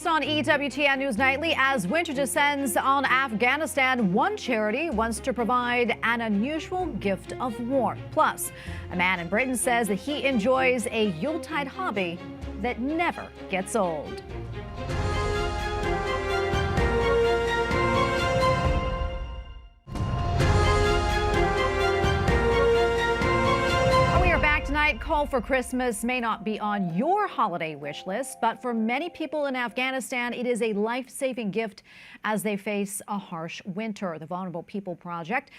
On EWTN News Nightly, as winter descends on Afghanistan, one charity wants to provide an unusual gift of warmth. Plus, a man in Britain says that he enjoys a Yuletide hobby that never gets old. Tonight, call for Christmas may not be on your holiday wish list, but for many people in Afghanistan, it is a life-saving gift as they face a harsh winter. The Vulnerable People Project's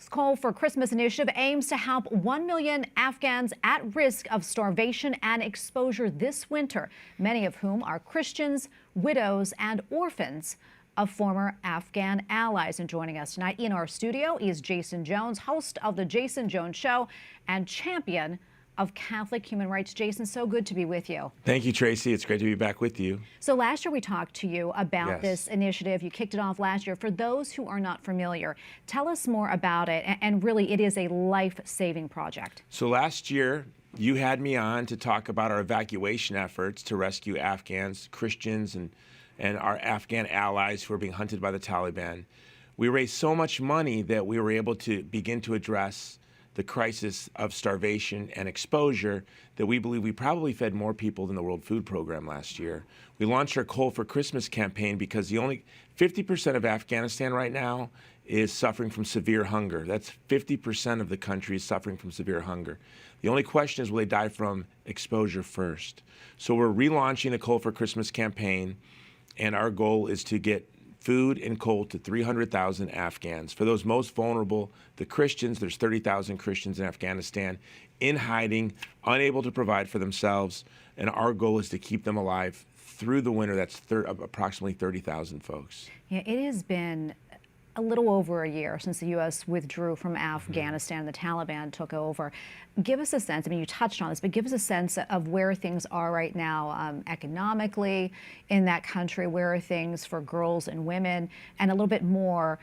Call for Christmas initiative aims to help 1 million Afghans at risk of starvation and exposure this winter, many of whom are Christians, widows, and orphans of former Afghan allies. And joining us tonight in our studio is Jason Jones, host of The Jason Jones Show and champion of Catholic human rights. Jason, so good to be with you. Thank you, Tracy. It's great to be back with you. So last year we talked to you about this initiative. You kicked it off last year. For those who are not familiar, tell us more about it. And really, it is a life-saving project. So last year, you had me on to talk about our evacuation efforts to rescue Afghans, Christians, and our Afghan allies who are being hunted by the Taliban. We raised so much money that we were able to begin to address the crisis of starvation and exposure that we believe we probably fed more people than the World Food Program last year. We launched our Call for Christmas campaign because the only 50% of Afghanistan right now is suffering from severe hunger. That's 50% of the country is suffering from severe hunger. The only question is, will they die from exposure first? So we're relaunching the Call for Christmas campaign, and our goal is to get food and coal to 300,000 Afghans. For those most vulnerable, the Christians, there's 30,000 Christians in Afghanistan in hiding, unable to provide for themselves, and our goal is to keep them alive through the winter. That's approximately 30,000 folks. Yeah, it has been a little over a year since the U.S. withdrew from Afghanistan. The Taliban took over. Give us a sense, I mean, you touched on this, but give us a sense of where things are right now economically in that country. Where are things for girls and women, and a little bit more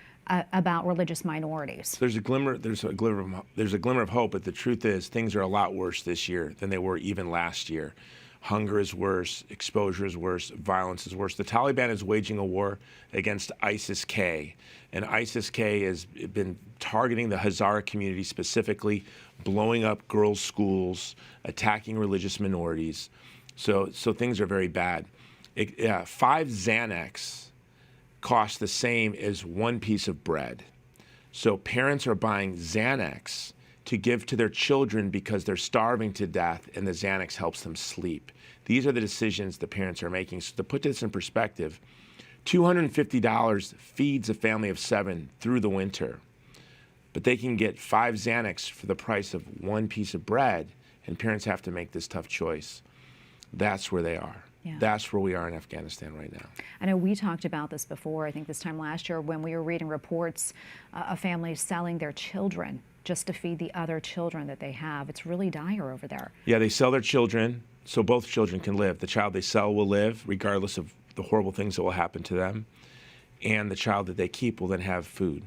about religious minorities? There's a glimmer of hope, but the truth is things are a lot worse this year than they were even last year. Hunger is worse, exposure is worse, violence is worse. The Taliban is waging a war against ISIS-K, and ISIS-K has been targeting the Hazara community specifically, blowing up girls' schools, attacking religious minorities. So things are very bad. 5 Xanax cost the same as 1 piece of bread. So parents are buying Xanax to give to their children because they're starving to death and the Xanax helps them sleep. These are the decisions the parents are making. So to put this in perspective, $250 feeds a family of 7 through the winter, but they can get 5 Xanax for the price of 1 piece of bread, and parents have to make this tough choice. That's where they are. Yeah. That's where we are in Afghanistan right now. I know we talked about this before, I think this time last year, when we were reading reports of families selling their children just to feed the other children that they have. It's really dire over there. Yeah, they sell their children so both children can live. The child they sell will live regardless of the horrible things that will happen to them, and the child that they keep will then have food.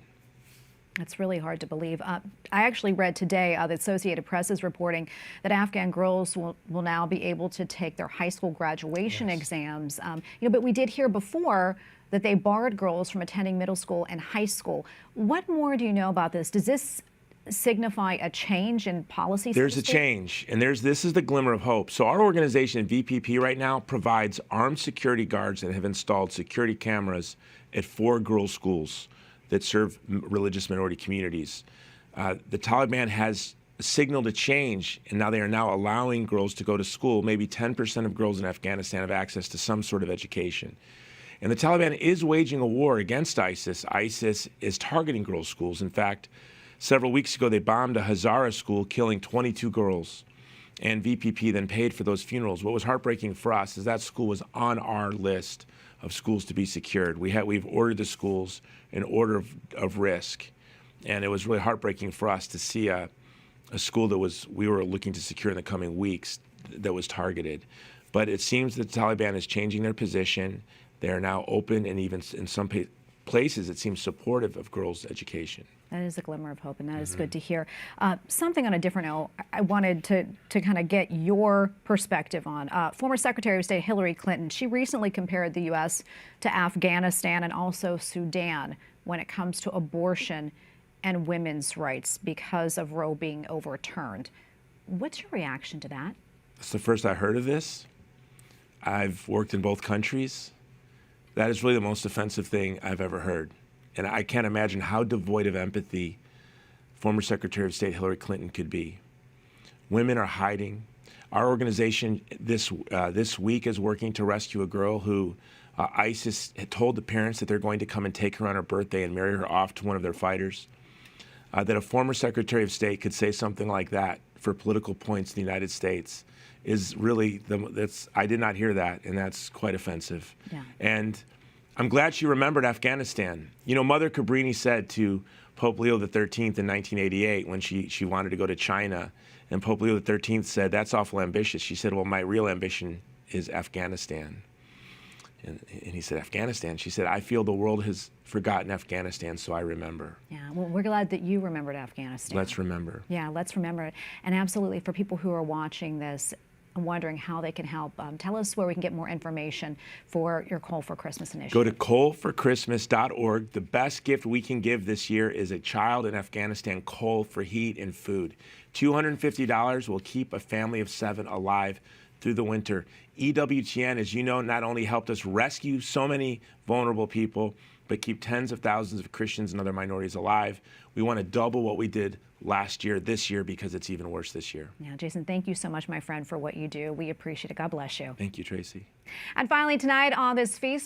It's really hard to believe. I actually read today the Associated Press is reporting that Afghan girls will now be able to take their high school graduation exams. But we did hear before that they barred girls from attending middle school and high school. What more do you know about this? Does this signify a change in policy? There's a change, and this is the glimmer of hope. So our organization, VPP, right now provides armed security guards that have installed security cameras at 4 girls' schools that serve religious minority communities. The Taliban has signaled a change, and now they are now allowing girls to go to school. Maybe 10% of girls in Afghanistan have access to some sort of education. And the Taliban is waging a war against ISIS. ISIS is targeting girls' schools. In fact, several weeks ago, they bombed a Hazara school, killing 22 girls, and VPP then paid for those funerals. What was heartbreaking for us is that school was on our list of schools to be secured. We've ordered the schools in order of risk, and it was really heartbreaking for us to see a school that we were looking to secure in the coming weeks that was targeted. But it seems that the Taliban is changing their position. They are now open, and even in some places it seems supportive of girls' education. That is a glimmer of hope, and that is good to hear. Something on a different note, I wanted to kind of get your perspective on. Former Secretary of State Hillary Clinton, she recently compared the U.S. to Afghanistan and also Sudan when it comes to abortion and women's rights because of Roe being overturned. What's your reaction to that? It's the first I heard of this. I've worked in both countries. That is really the most offensive thing I've ever heard. And I can't imagine how devoid of empathy former Secretary of State Hillary Clinton could be. Women are hiding. Our organization this week is working to rescue a girl who ISIS had told the parents that they're going to come and take her on her birthday and marry her off to one of their fighters. That a former Secretary of State could say something like that for political points in the United States is really, I did not hear that, and that's quite offensive. Yeah. And I'm glad she remembered Afghanistan. You know, Mother Cabrini said to Pope Leo XIII in 1988 when she wanted to go to China, and Pope Leo XIII said, "That's awful ambitious." She said, "Well, my real ambition is Afghanistan." And he said, "Afghanistan?" She said, "I feel the world has forgotten Afghanistan, so I remember." Yeah, well, we're glad that you remembered Afghanistan. Let's remember. Yeah, let's remember it. And absolutely, for people who are watching this and wondering how they can help, tell us where we can get more information for your Coal for Christmas initiative. Go to coalforchristmas.org. The best gift we can give this year is a child in Afghanistan coal for heat and food. $250 will keep a family of 7 alive through the winter. EWTN, as you know, not only helped us rescue so many vulnerable people, but keep tens of thousands of Christians and other minorities alive. We want to double what we did last year, this year, because it's even worse this year. Yeah, Jason, thank you so much, my friend, for what you do. We appreciate it. God bless you. Thank you, Tracy. And finally, tonight on this feast,